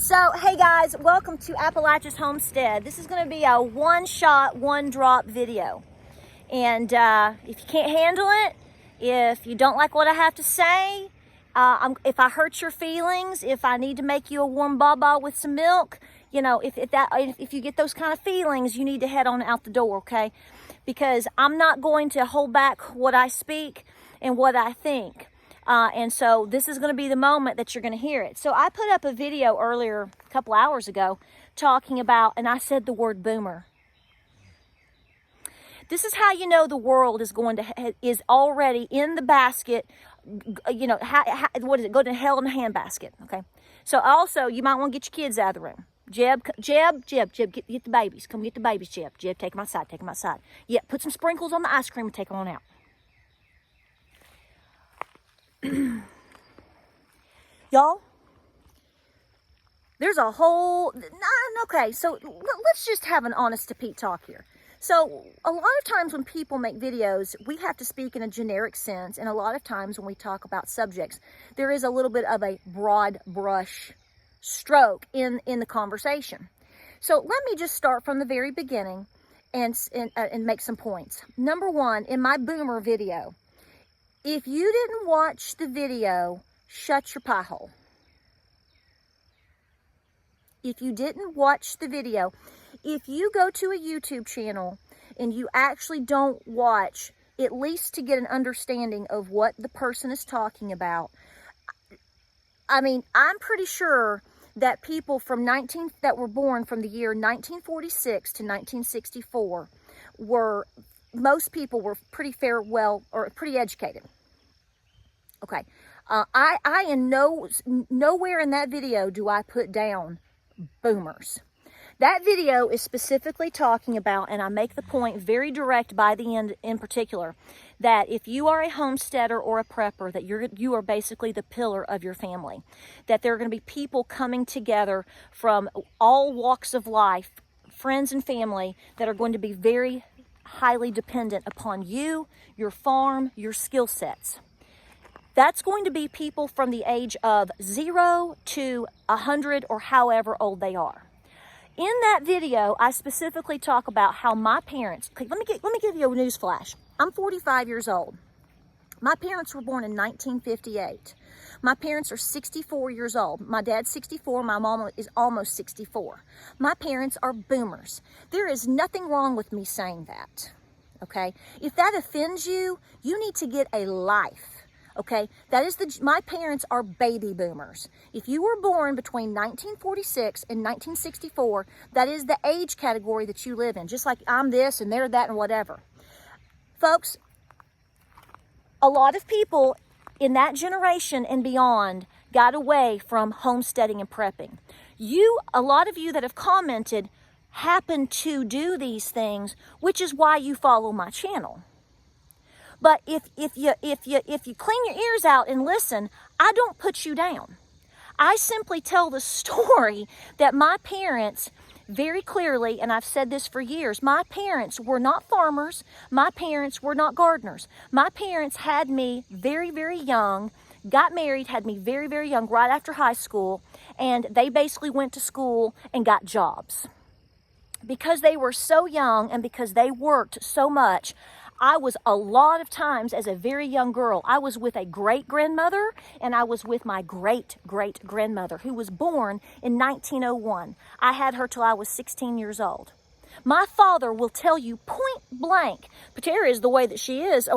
So, hey guys, welcome to Appalachia's Homestead. This is going to be a one-shot, one-drop video. And if you can't handle it, if you don't like what I have to say, if I hurt your feelings, if I need to make you a warm baba with some milk, you know, if you get those kind of feelings, you need to head on out the door, okay? Because I'm not going to hold back what I speak and what I think. And so this is going to be the moment that you're going to hear it. So I put up a video earlier, a couple hours ago, talking about, and I said the word boomer. This is how you know the world is already in the basket. You know, what is it? Go to hell in a handbasket. Okay. So also, you might want to get your kids out of the room. Jeb, get the babies. Come get the babies, Jeb. Jeb, take them outside. Take them outside. Yeah, put some sprinkles on the ice cream and take them on out. Y'all, there's a whole, okay, so let's just have an honest to Pete talk here. So a lot of times when people make videos, we have to speak in a generic sense, and a lot of times when we talk about subjects, there is a little bit of a broad brush stroke in the conversation. So let me just start from the very beginning and make some points. Number one, in my boomer video, if you didn't watch the video, shut your pie hole. If you didn't watch the video, if you go to a YouTube channel and you actually don't watch, at least to get an understanding of what the person is talking about, I mean, I'm pretty sure that people that were born from the year 1946 to 1964 most people were pretty pretty educated. Okay, I in nowhere in that video do I put down boomers. That video is specifically talking about, and I make the point very direct by the end in particular, that if you are a homesteader or a prepper, that you are basically the pillar of your family. That there are going to be people coming together from all walks of life, friends and family, that are going to be very highly dependent upon you, your farm, your skill sets. That's going to be people from the age of 0 to 100 or however old they are. In that video, I specifically talk about how my parents, let me give you a news flash. I'm 45 years old. My parents were born in 1958. My parents are 64 years old. My dad's 64. My mom is almost 64. My parents are boomers. There is nothing wrong with me saying that, okay? If that offends you, you need to get a life. Okay, my parents are baby boomers. If you were born between 1946 and 1964, that is the age category that you live in. Just like I'm this and they're that and whatever. Folks, a lot of people in that generation and beyond got away from homesteading and prepping. A lot of you that have commented happen to do these things, which is why you follow my channel. But if you clean your ears out and listen, I don't put you down. I simply tell the story that my parents very clearly, and I've said this for years, my parents were not farmers. My parents were not gardeners. My parents had me very, very young, got married, had me very, very young, right after high school, and they basically went to school and got jobs. Because they were so young and because they worked so much, I was a lot of times as a very young girl, I was with a great-grandmother and I was with my great-great-grandmother who was born in 1901. I had her till I was 16 years old. My father will tell you point blank, Patera is the way that she is.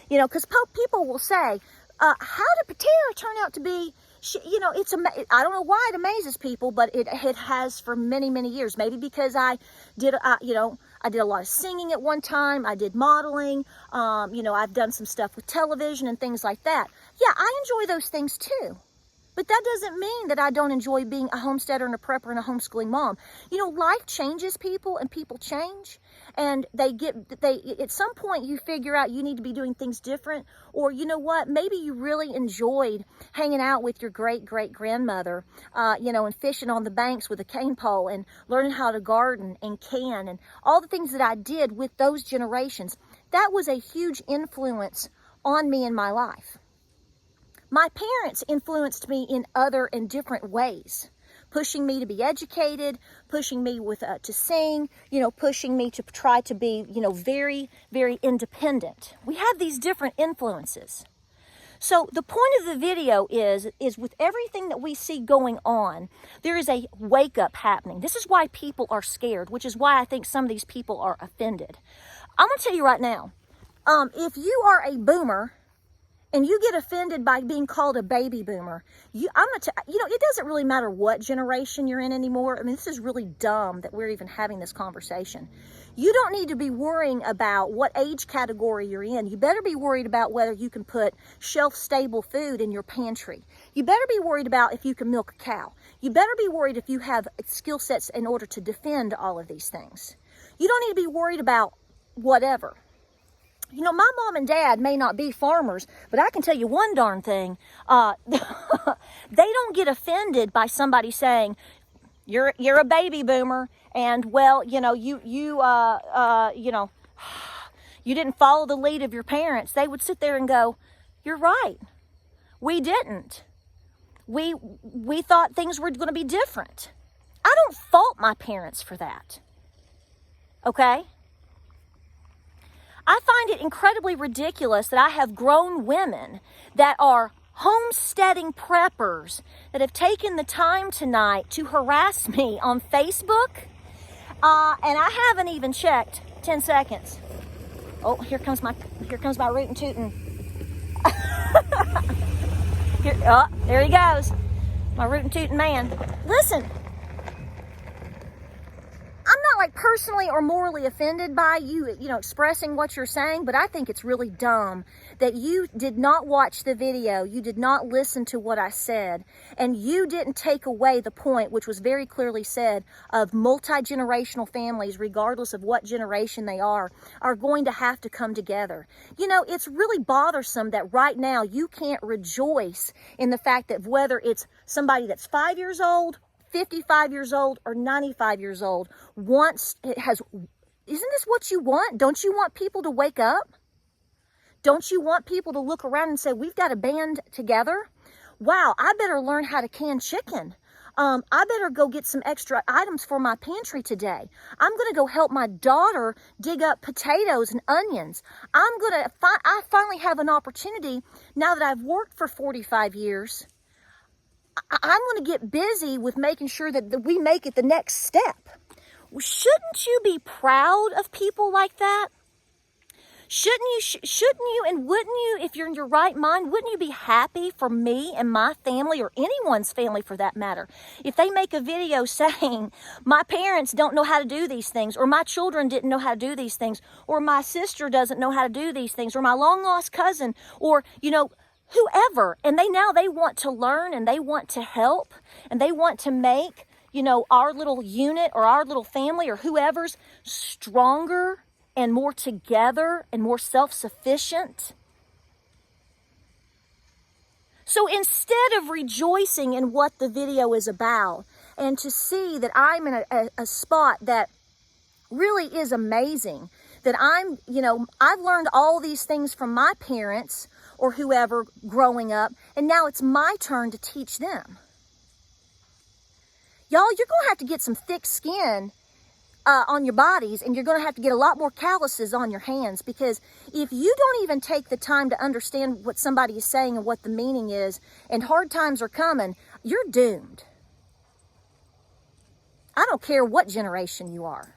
Because people will say, how did Patera turn out to be? I don't know why it amazes people, but it has for many, many years. Maybe because I did a lot of singing at one time. I did modeling. I've done some stuff with television and things like that. Yeah, I enjoy those things too. But that doesn't mean that I don't enjoy being a homesteader and a prepper and a homeschooling mom. Life changes people and people change. And at some point you figure out you need to be doing things different. Or you know what, maybe you really enjoyed hanging out with your great-great-grandmother, and fishing on the banks with a cane pole and learning how to garden and can and all the things that I did with those generations. That was a huge influence on me in my life. My parents influenced me in other and different ways. pushing me to be educated, pushing me to sing, you know, pushing me to try to be, you know, very, very independent. We have these different influences. So the point of the video is with everything that we see going on, there is a wake up happening. This is why people are scared, which is why I think some of these people are offended. I'm going to tell you right now, if you are a boomer and you get offended by being called a baby boomer, you know, it doesn't really matter what generation you're in anymore. I mean, this is really dumb that we're even having this conversation. You don't need to be worrying about what age category you're in. You better be worried about whether you can put shelf-stable food in your pantry. You better be worried about if you can milk a cow. You better be worried if you have skill sets in order to defend all of these things. You don't need to be worried about whatever. You know, my mom and dad may not be farmers, but I can tell you one darn thing. They don't get offended by somebody saying, you're a baby boomer, and well, you know, you know, you didn't follow the lead of your parents. They would sit there and go, you're right. We didn't. We thought things were going to be different. I don't fault my parents for that. Okay? I find it incredibly ridiculous that I have grown women that are homesteading preppers that have taken the time tonight to harass me on Facebook, and I haven't even checked. 10 seconds. Oh, here comes my rootin' tootin'. There he goes, my rootin' tootin' man. Listen, I'm not like personally or morally offended by you know, expressing what you're saying, but I think it's really dumb that you did not watch the video, you did not listen to what I said, and you didn't take away the point, which was very clearly said, of multi-generational families, regardless of what generation they are going to have to come together. You know, it's really bothersome that right now you can't rejoice in the fact that whether it's somebody that's 5 years old, 55 years old, or 95 years old, isn't this what you want? Don't you want people to wake up? Don't you want people to look around and say, we've got to band together? Wow, I better learn how to can chicken. I better go get some extra items for my pantry today. I'm going to go help my daughter dig up potatoes and onions. I finally have an opportunity now that I've worked for 45 years. I'm going to get busy with making sure that we make it the next step. Shouldn't you be proud of people like that? Shouldn't you, and wouldn't you, if you're in your right mind, wouldn't you be happy for me and my family, or anyone's family for that matter, if they make a video saying, my parents don't know how to do these things, or my children didn't know how to do these things, or my sister doesn't know how to do these things, or my long-lost cousin, or, you know, whoever, and they want to learn, and they want to help, and they want to make, you know, our little unit or our little family or whoever's stronger and more together and more self-sufficient. So instead of rejoicing in what the video is about, and to see that I'm in a spot that really is amazing, that I'm, you know, I've learned all these things from my parents or whoever growing up, and now it's my turn to teach them. Y'all, you're going to have to get some thick skin on your bodies, and you're going to have to get a lot more calluses on your hands, because if you don't even take the time to understand what somebody is saying and what the meaning is, and hard times are coming, you're doomed. I don't care what generation you are.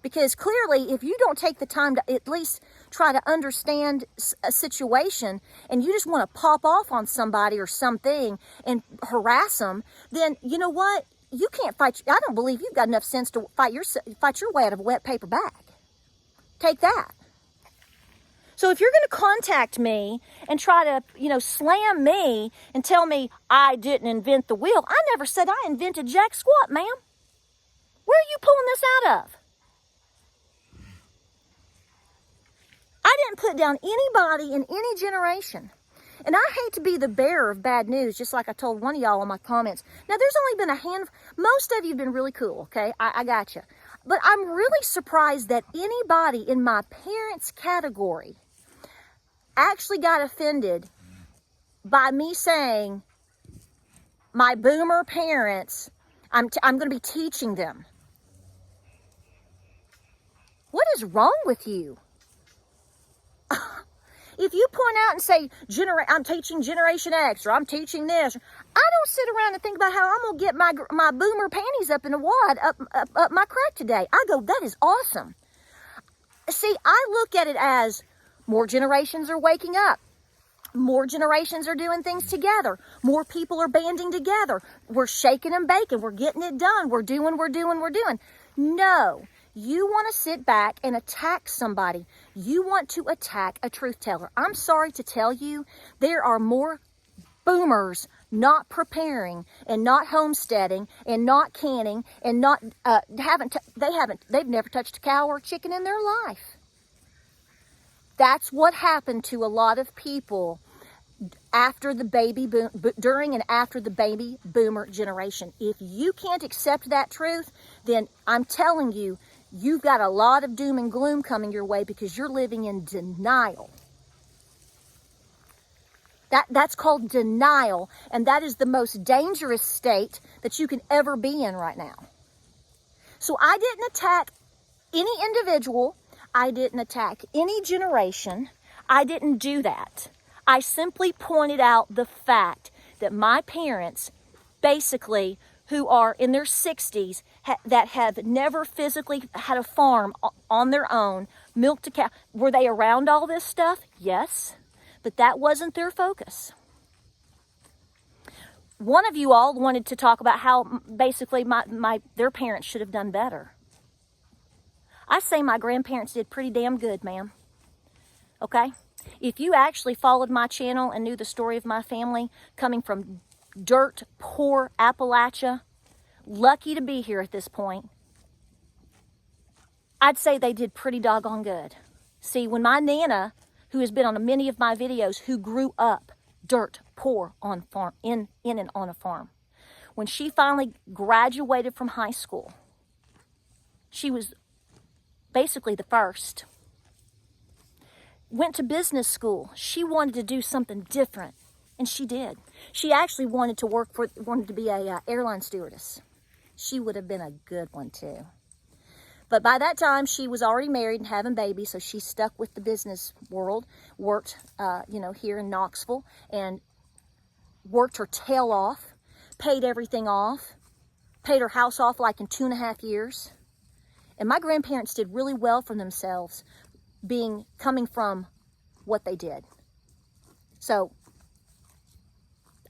Because clearly, if you don't take the time to at least try to understand a situation, and you just want to pop off on somebody or something and harass them, then you know what? You can't fight. I don't believe you've got enough sense to fight your way out of a wet paper bag. Take that. So if you're going to contact me and try to, you know, slam me and tell me I didn't invent the wheel, I never said I invented jack squat, ma'am. Where are you pulling this out of? I didn't put down anybody in any generation. And I hate to be the bearer of bad news, just like I told one of y'all in my comments. Now, there's only been a handful. Most of you have been really cool, okay? I got you. But I'm really surprised that anybody in my parents' category actually got offended by me saying, my boomer parents, I'm going to be teaching them. What is wrong with you? If you point out and say, I'm teaching Generation X, or I'm teaching this, I don't sit around and think about how I'm going to get my boomer panties up in a wad up my crack today. I go, that is awesome. See, I look at it as more generations are waking up. More generations are doing things together. More people are banding together. We're shaking and baking. We're getting it done. We're doing. No. You want to sit back and attack somebody. You want to attack a truth teller. I'm sorry to tell you, there are more boomers not preparing and not homesteading and not canning and not they've never touched a cow or a chicken in their life. That's what happened to a lot of people after the during and after the baby boomer generation. If you can't accept that truth, then I'm telling you, you've got a lot of doom and gloom coming your way because you're living in denial. That's called denial, and that is the most dangerous state that you can ever be in right now. So I didn't attack any individual. I didn't attack any generation. I didn't do that. I simply pointed out the fact that my parents, basically, who are in their 60s, that have never physically had a farm on their own, milked a cow. Were they around all this stuff? Yes, but that wasn't their focus. One of you all wanted to talk about how basically their parents should have done better. I say my grandparents did pretty damn good, ma'am. Okay? If you actually followed my channel and knew the story of my family coming from dirt poor Appalachia, lucky to be here at this point, I'd say they did pretty doggone good. See, when my Nana, who has been on many of my videos, who grew up dirt poor on farm, in and on a farm, when she finally graduated from high school, she was basically the first. Went to business school. She wanted to do something different, and she did. She actually wanted to be a airline stewardess. She would have been a good one too. But by that time, she was already married and having babies, so she stuck with the business world, worked, here in Knoxville, and worked her tail off, paid everything off, paid her house off like in 2.5 years. And my grandparents did really well for themselves, coming from what they did. So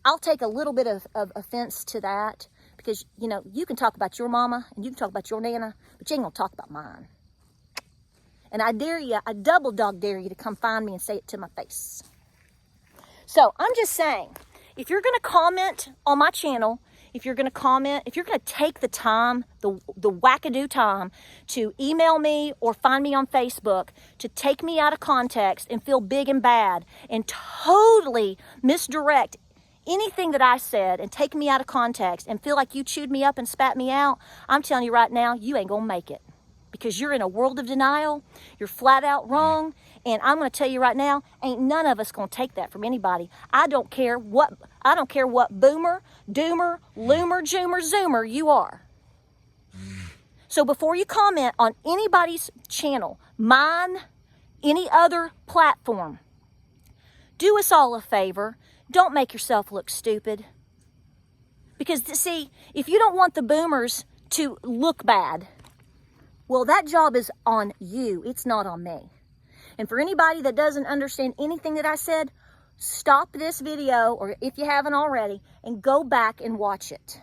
I'll take a little bit of offense to that, because, you can talk about your mama and you can talk about your Nana, but you ain't gonna talk about mine. And I double dog dare you to come find me and say it to my face. So I'm just saying, if you're gonna comment on my channel, if you're gonna take the time, the wackadoo time to email me or find me on Facebook, to take me out of context and feel big and bad and totally misdirect anything that I said and take me out of context and feel like you chewed me up and spat me out, I'm telling you right now, you ain't gonna make it, because you're in a world of denial. You're flat out wrong, and I'm gonna tell you right now, ain't none of us gonna take that from anybody. I don't care what boomer, doomer, loomer, joomer, zoomer you are. So before you comment on anybody's channel, mine, any other platform, do us all a favor. Don't make yourself look stupid. Because, see, if you don't want the boomers to look bad, well, that job is on you. It's not on me. And for anybody that doesn't understand anything that I said, stop this video, or if you haven't already, and go back and watch it.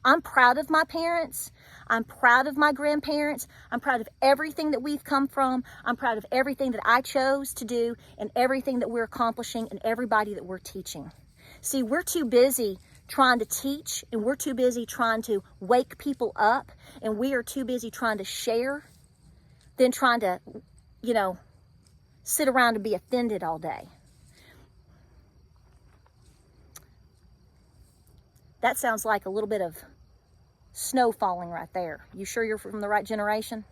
I'm proud of my parents. I'm proud of my grandparents. I'm proud of everything that we've come from. I'm proud of everything that I chose to do and everything that we're accomplishing and everybody that we're teaching. See, we're too busy trying to teach, and we're too busy trying to wake people up, and we are too busy trying to share than trying to, sit around and be offended all day. That sounds like a little bit of snow falling right there. You sure you're from the right generation?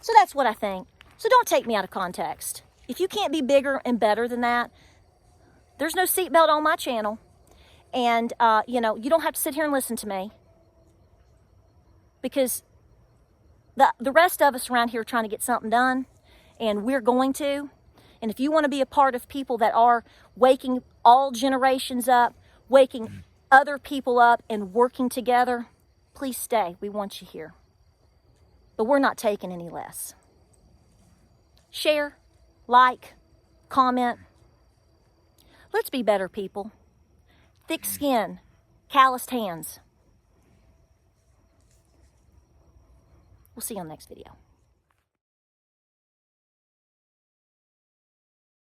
So that's what I think. So don't take me out of context. If you can't be bigger and better than that, there's no seatbelt on my channel. And, you know, you don't have to sit here and listen to me, because the rest of us around here are trying to get something done, and we're going to. And if you want to be a part of people that are waking all generations up, waking other people up, and working together, please stay. We want you here. But we're not taking any less. Share, like, comment. Let's be better people. Thick skin, calloused hands. We'll see you on the next video.